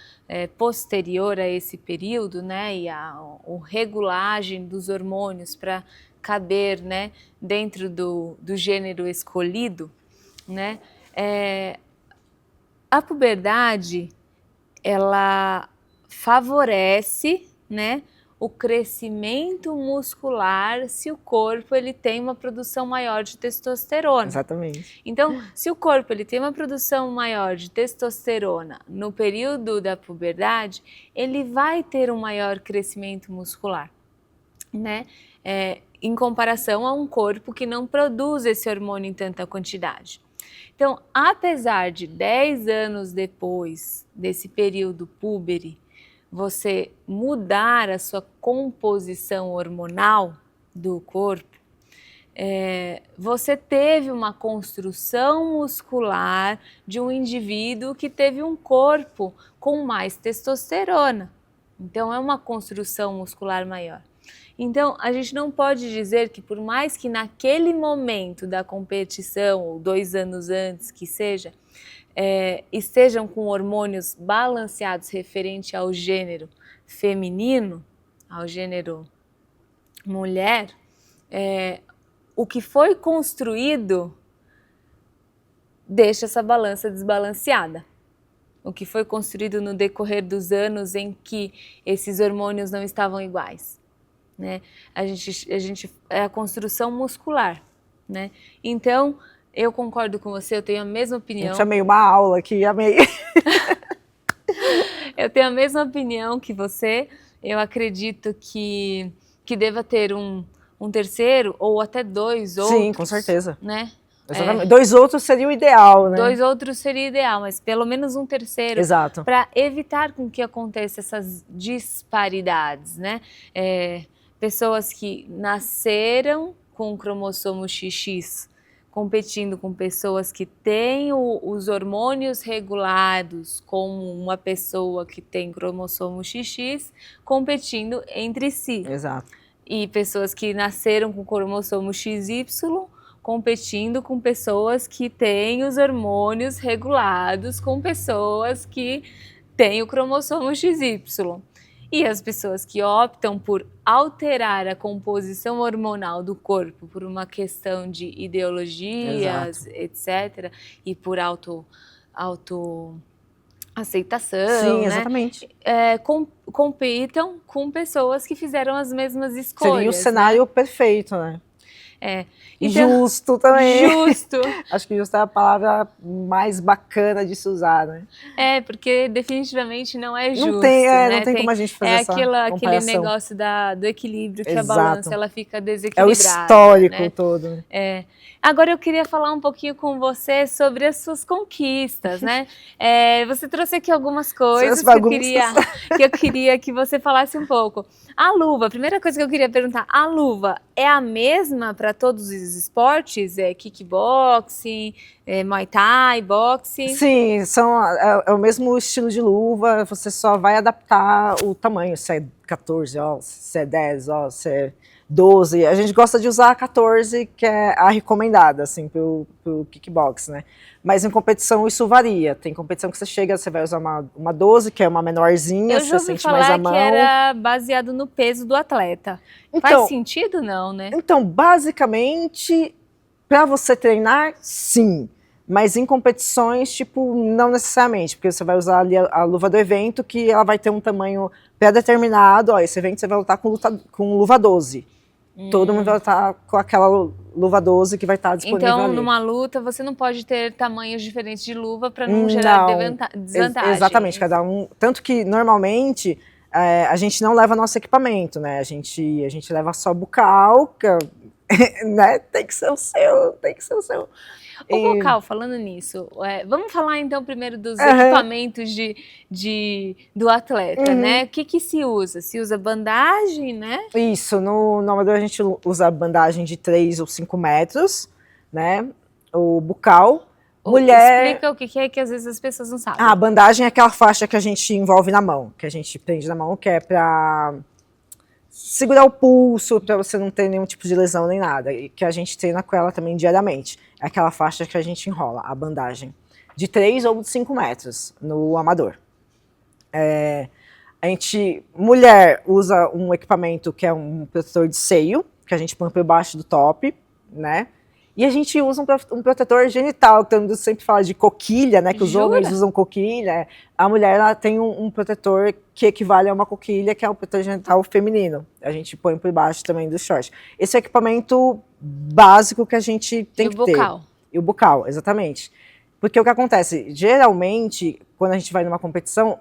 posterior a esse período, né, e a regulagem dos hormônios para caber, né, dentro do gênero escolhido, né, a puberdade, ela favorece, né, o crescimento muscular se o corpo ele tem uma produção maior de testosterona. Exatamente. Então, se o corpo ele tem uma produção maior de testosterona no período da puberdade, ele vai ter um maior crescimento muscular, né? Em comparação a um corpo que não produz esse hormônio em tanta quantidade. Então, apesar de 10 anos depois desse período púbere, você mudar a sua composição hormonal do corpo, você teve uma construção muscular de um indivíduo que teve um corpo com mais testosterona. Então, é uma construção muscular maior. Então, a gente não pode dizer que por mais que naquele momento da competição, ou 2 anos antes que seja, estejam com hormônios balanceados referente ao gênero feminino, ao gênero mulher, o que foi construído deixa essa balança desbalanceada. O que foi construído no decorrer dos anos em que esses hormônios não estavam iguais, né? É a construção muscular, né? Então, eu concordo com você, eu tenho a mesma opinião. Eu chamei uma aula aqui, amei. Eu tenho a mesma opinião que você. Eu acredito que deva ter um terceiro ou até 2 outros. Sim, com certeza. Né? Exatamente. 2 outros seria o ideal, né? 2 outros seria ideal, mas pelo menos um terceiro. Exato. Para evitar com que aconteça essas disparidades, né? Pessoas que nasceram com o cromossomo XX competindo com pessoas que têm os hormônios regulados, como uma pessoa que tem cromossomo XX, competindo entre si. Exato. E pessoas que nasceram com cromossomo XY, competindo com pessoas que têm os hormônios regulados, com pessoas que têm o cromossomo XY. E as pessoas que optam por alterar a composição hormonal do corpo por uma questão de ideologias, Exato. etc., e por aceitação, Sim, né? exatamente. Compitam com pessoas que fizeram as mesmas escolhas. Seria o cenário perfeito, né? É. E Então, justo também. Justo. Acho que justo é a palavra mais bacana de se usar, né? Porque definitivamente não é justo, Não tem, né? não tem como a gente fazer essa aquele comparação. negócio do equilíbrio, que Exato. a balança ela fica É desequilibrada. o histórico né? todo. Agora eu queria falar um pouquinho com você sobre as suas conquistas, né? Você trouxe aqui algumas coisas que eu queria que você falasse um pouco. A luva, a primeira coisa que eu queria perguntar, a luva é a mesma para todos os esportes? Kickboxing, Muay Thai, boxe? Sim, é o mesmo estilo de luva, você só vai adaptar o tamanho, se é 14 ossos, se é 10 ossos, se é 12. A gente gosta de usar a 14, que é a recomendada, assim, pro kickbox, né? Mas em competição isso varia. Tem competição que você vai usar uma 12, que é uma menorzinha, você sente mais a mão. Eu já ouvi falar que era baseado no peso do atleta. Então, faz sentido não, né? Então, basicamente, para você treinar, sim. Mas em competições, tipo, não necessariamente, porque você vai usar ali a luva do evento, que ela vai ter um tamanho pré-determinado. Esse evento você vai lutar com luva 12. Todo mundo vai lutar com aquela luva 12 que vai estar disponível então, ali. numa luta, você não pode ter tamanhos diferentes de luva para não gerar desvantagem. Exatamente, cada um. Tanto que, normalmente, a gente não leva nosso equipamento, né? A gente leva só bucal, né? Tem que ser o seu. O bucal, falando nisso, vamos falar então primeiro dos equipamentos do atleta, né? O que se usa? Se usa bandagem, né? Isso, no amador a gente usa bandagem de 3 ou 5 metros, né? O bucal. Explica o que é que às vezes as pessoas não sabem. A bandagem é aquela faixa que a gente envolve na mão, que a gente prende na mão, que é para segurar o pulso, para você não ter nenhum tipo de lesão nem nada, e que a gente treina com ela também diariamente. É aquela faixa que a gente enrola, a bandagem, de 3 ou de 5 metros no amador. Mulher usa um equipamento que é um protetor de seio, que a gente põe por baixo do top, né? E a gente usa um protetor genital, que todo mundo sempre fala de coquilha, né? Que os homens usam coquilha. A mulher ela tem um protetor que equivale a uma coquilha, que é o protetor genital feminino. A gente põe por baixo também do short. Esse é o equipamento básico que a gente tem que ter. E o bucal, exatamente. Porque o que acontece? Geralmente, quando a gente vai numa competição,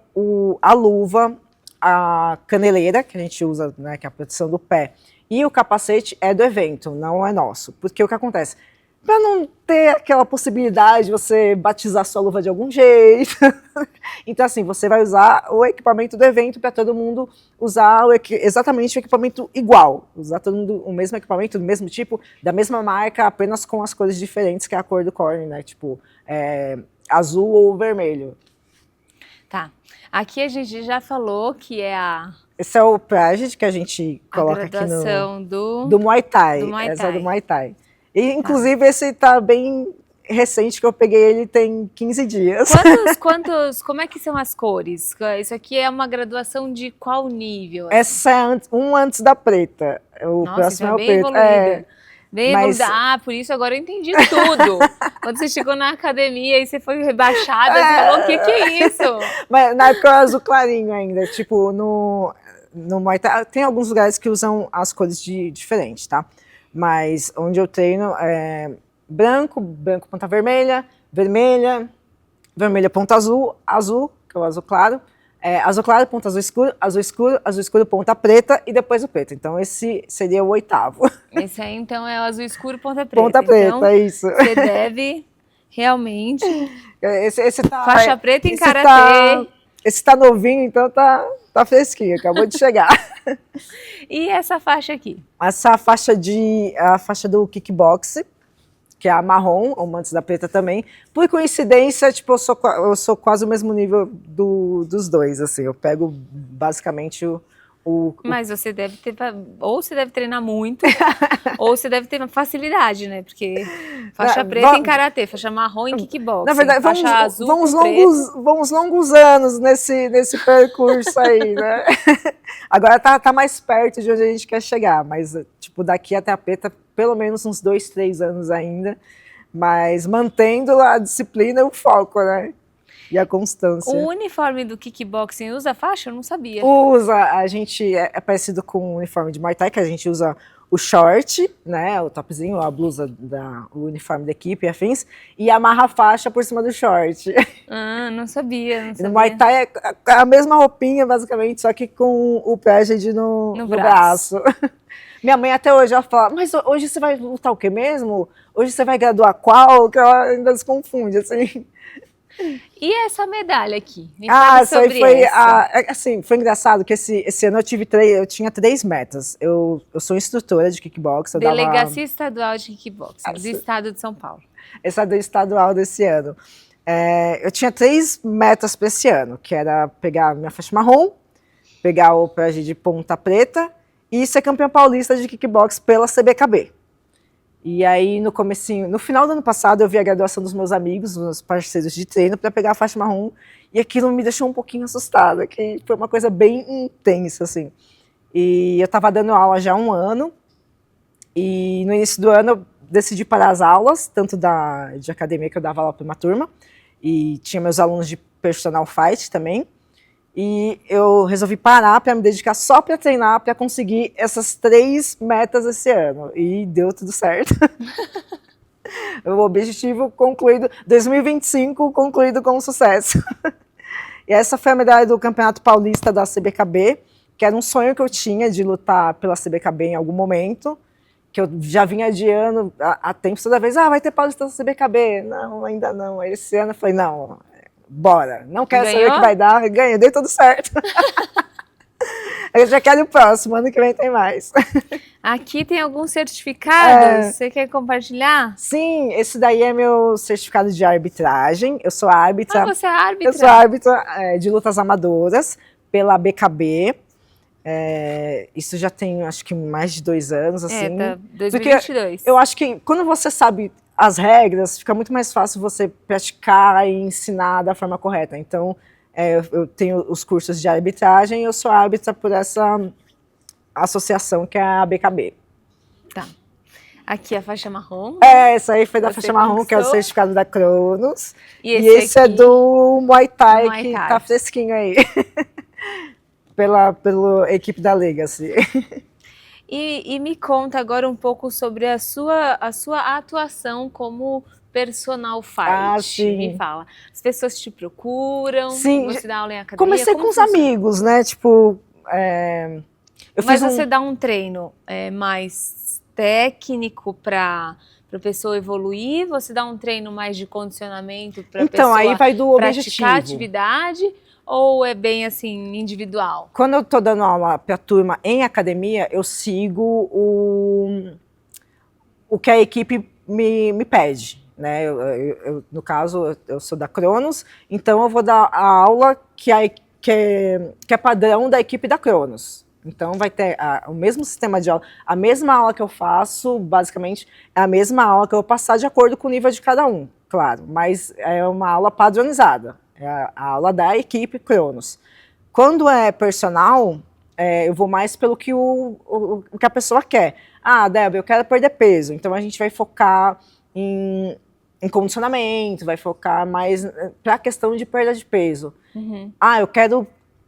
a luva, a caneleira, que a gente usa, né, que é a proteção do pé, e o capacete é do evento, não é nosso. Porque o que acontece? Para não ter aquela possibilidade de você batizar sua luva de algum jeito. Então, assim, você vai usar o equipamento do evento para todo mundo usar exatamente o equipamento igual. Usar todo mundo o mesmo equipamento, do mesmo tipo, da mesma marca, apenas com as cores diferentes, que é a cor do corne, né? Tipo, azul ou vermelho. Tá. Aqui a gente já falou que é Esse é o Prajit que a gente coloca aqui do Muay Thai. Essa é do Muay Thai. E, inclusive, esse tá bem recente, que eu peguei ele tem 15 dias. Como é que são as cores? Isso aqui é uma graduação de qual nível? Assim? Essa é antes da preta. O próximo é o preto. Bem evoluída. Por isso agora eu entendi tudo. Quando você chegou na academia e você foi rebaixada, você falou, o que é isso? Mas na época eu azul clarinho ainda. Tipo, no Muay Thai, tem alguns lugares que usam as cores diferentes, tá? Mas onde eu treino é branco ponta vermelha, vermelha ponta azul, que é o azul claro, azul claro, ponta azul escuro, ponta preta e depois o preto. Então esse seria o 8º. Esse aí então é o azul escuro, ponta preta. Ponta preta, então, é isso. Você deve realmente... Esse tá, faixa preta em karatê. Esse tá novinho, então tá fresquinho, acabou de chegar. E essa faixa aqui? Essa faixa a faixa do kickbox, que é a marrom, ou antes da preta também. Por coincidência, tipo, eu sou quase o mesmo nível dos dois, assim. Eu pego basicamente Mas você deve ter, ou você deve treinar muito, ou você deve ter facilidade, né? Porque faixa preta em karatê, faixa marrom em kickbox. Na verdade, faixa azul vamos longos anos nesse percurso aí, né? Agora tá mais perto de onde a gente quer chegar, mas tipo, daqui até a preta, pelo menos uns 2, 3 anos ainda, mas mantendo a disciplina e o foco, né? e a constância. O uniforme do kickboxing usa faixa? Eu não sabia. Usa, a gente é parecido com o uniforme de Muay Thai, que a gente usa o short, né, o topzinho, a blusa, o uniforme da equipe e afins, e amarra a faixa por cima do short. Ah, não sabia, não sabia. No Muay Thai é a mesma roupinha, basicamente, só que com o pledge no braço. Minha mãe até hoje, ela fala, mas hoje você vai lutar o quê mesmo? Hoje você vai graduar qual? Que ela ainda se confunde, assim. E essa medalha aqui? Me fala isso aí sobre foi, essa. assim, foi engraçado que esse ano eu tinha 3 metas. Eu sou instrutora de kickbox. Delegacia Estadual de Kickboxing, do estado de São Paulo. Essa é do estadual desse ano. Eu tinha 3 metas para esse ano, que era pegar minha faixa marrom, pegar o pledge de ponta preta e ser campeã paulista de kickbox pela CBKB. E aí, no final do ano passado, eu vi a graduação dos meus amigos, dos meus parceiros de treino, para pegar a faixa marrom, e aquilo me deixou um pouquinho assustada, que foi uma coisa bem intensa, assim. E eu estava dando aula já há 1 ano, e no início do ano eu decidi parar as aulas, tanto de academia, que eu dava aula para uma turma, e tinha meus alunos de personal fight também, e eu resolvi parar para me dedicar só para treinar, para conseguir essas 3 metas esse ano. E deu tudo certo. O objetivo concluído, 2025 concluído com sucesso. E essa foi a medalha do Campeonato Paulista da CBKB, que era um sonho que eu tinha de lutar pela CBKB em algum momento, que eu já vinha adiando há tempo, toda vez, vai ter Paulista da CBKB. Não, ainda não. Aí esse ano eu falei, não, bora, não quero saber o que vai dar, ganhei, deu tudo certo. Eu já quero o próximo, ano que vem tem mais. Aqui tem alguns certificados, você quer compartilhar? Sim, esse daí é meu certificado de arbitragem, eu sou árbitra. Você é árbitra? Eu sou árbitra de lutas amadoras pela BKB. Isso já tem, acho que mais de 2 anos, assim. Tá, 2022. Porque eu acho que quando você sabe as regras, fica muito mais fácil você praticar e ensinar da forma correta. Então, eu tenho os cursos de arbitragem e eu sou árbitra por essa associação que é a BKB. Tá. Aqui a faixa marrom. Essa aí foi da faixa marrom, conquistou. que é o certificado da Cronos. E esse é do Muay Thai, que Thai. tá fresquinho aí. pela equipe da Legacy. E me conta agora um pouco sobre a sua atuação como personal fight. Sim. Me fala. As pessoas te procuram? Sim. Você dá aula em academia? Comecei com os amigos, né? Tipo, Mas você dá um treino mais técnico para a pessoa evoluir? Você dá um treino mais de condicionamento para a pessoa aí vai do praticar objetivo. atividade? Ou é bem assim, individual? Quando eu tô dando aula para a turma em academia, eu sigo o que a equipe me pede, né? No caso, eu sou da Cronos, então eu vou dar a aula que é padrão da equipe da Cronos. Então vai ter o mesmo sistema de aula, a mesma aula que eu faço, basicamente, é a mesma aula que eu vou passar de acordo com o nível de cada um, claro, mas é uma aula padronizada. É a aula da equipe Cronos. Quando é personal, eu vou mais pelo que o que a pessoa quer. Débora, eu quero perder peso. Então a gente vai focar em condicionamento, vai focar mais para a questão de perda de peso. Uhum. Eu quero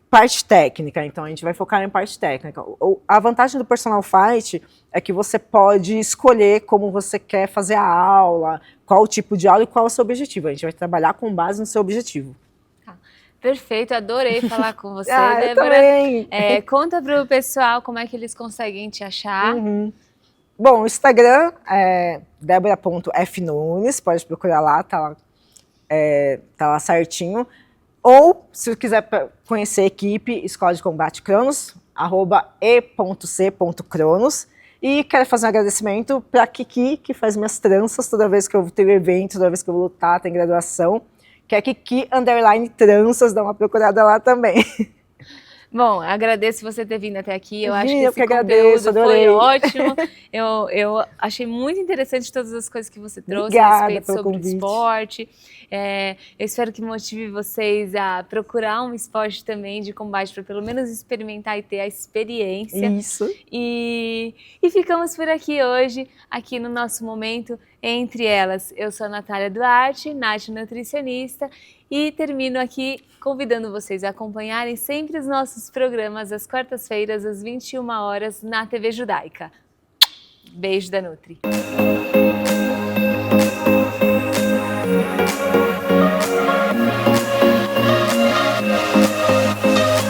parte técnica, então a gente vai focar em parte técnica. A vantagem do personal fight é que você pode escolher como você quer fazer a aula, qual o tipo de aula e qual é o seu objetivo. A gente vai trabalhar com base no seu objetivo. Perfeito, adorei falar com você, eu Débora. também. Conta para o pessoal como é que eles conseguem te achar. Uhum. Bom, o Instagram é debora.fnunes, pode procurar lá, tá lá certinho. Ou, se quiser conhecer a equipe, Escola de Combate Cronos, @e.c.cronos. E quero fazer um agradecimento para a Kiki, que faz minhas tranças toda vez que eu tenho evento, toda vez que eu vou lutar, tem graduação. Que é Kiki_tranças, dá uma procurada lá também. Bom, agradeço você ter vindo até aqui. Eu acho que Eu esse que agradeço, conteúdo adorei. foi ótimo. Eu achei muito interessante todas as coisas que você trouxe Obrigada a respeito pelo sobre o convite. esporte. Eu espero que motive vocês a procurar um esporte também de combate para pelo menos experimentar e ter a experiência. Isso. E ficamos por aqui hoje, aqui no nosso momento Entre elas, eu sou a Natália Duarte, Nath nutricionista, e termino aqui convidando vocês a acompanharem sempre os nossos programas às quartas-feiras, às 21 horas, na TV Judaica. Beijo da Nutri.